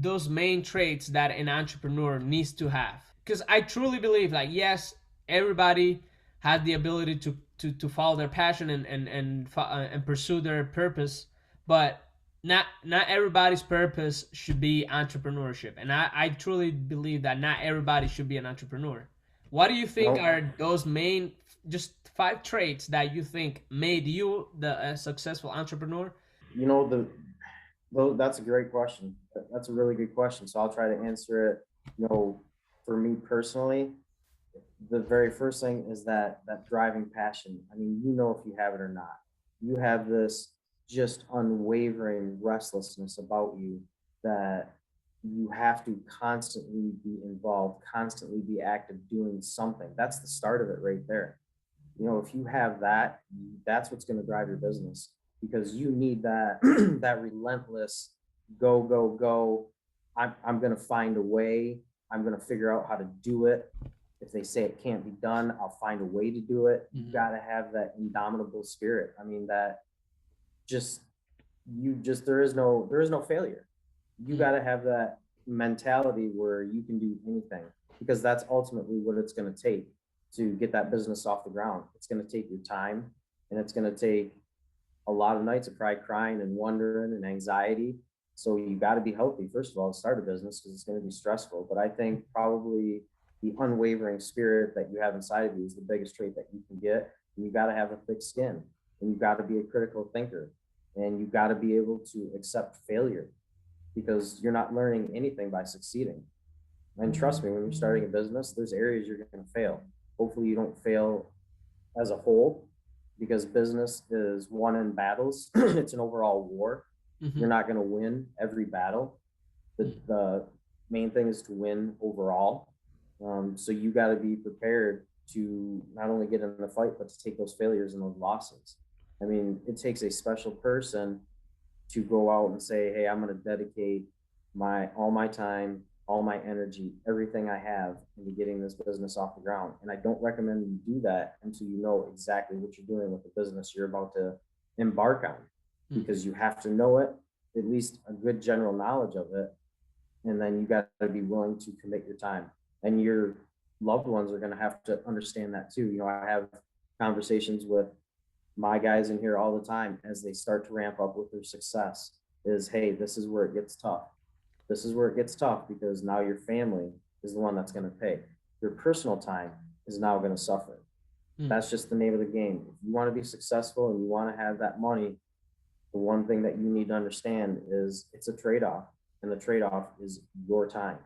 those main traits that an entrepreneur needs to have? Because I truly believe, like, yes, everybody has the ability to follow their passion and pursue their purpose, but not everybody's purpose should be entrepreneurship. And I truly believe that not everybody should be an entrepreneur. What do you think Well, are those main, just five traits that you think made you a successful entrepreneur? you know, that's a great question. That's a really good question. So I'll try to answer it. You know, for me personally, the very first thing is that driving passion. I mean, you know if you have it or not. You have this just unwavering restlessness about you that you have to constantly be involved, constantly be active doing something. That's the start of it right there. You know, if you have that, that's what's going to drive your business, because you need that that relentless go go go. I'm going to find a way. I'm going to figure out how to do it. If they say it can't be done, I'll find a way to do it. You Mm-hmm. got to have that indomitable spirit. I mean, that just there is no failure. You got to have that mentality where you can do anything, because that's ultimately what it's going to take to get that business off the ground. It's going to take your time, and it's going to take a lot of nights of crying and wondering and anxiety. So you got to be healthy, first of all, to start a business, because it's going to be stressful. But I think probably the unwavering spirit that you have inside of you is the biggest trait that you can get. And you got to have a thick skin, and you got to be a critical thinker, and you got to be able to accept failure, because you're not learning anything by succeeding. And trust me, when you're starting a business, there's areas you're going to fail. Hopefully, you don't fail as a whole, because business is won in battles. It's an overall war. Mm-hmm. You're not going to win every battle. The main thing is to win overall. So you got to be prepared to not only get in the fight, but to take those failures and those losses. I mean, it takes a special person to go out and say, hey, I'm going to dedicate my all my time, all my energy, everything I have into getting this business off the ground. And I don't recommend you do that until you know exactly what you're doing with the business you're about to embark on, because you have to know it, at least a good general knowledge of it. And then you got to be willing to commit your time. And your loved ones are going to have to understand that too. You know, I have conversations with my guys in here all the time as they start to ramp up with their success is, hey, this is where it gets tough. This is where it gets tough, because now your family is the one that's going to pay. Your personal time is now going to suffer. Mm-hmm. That's just the name of the game. If you want to be successful and you want to have that money, the one thing that you need to understand is it's a trade-off, and the trade-off is your time.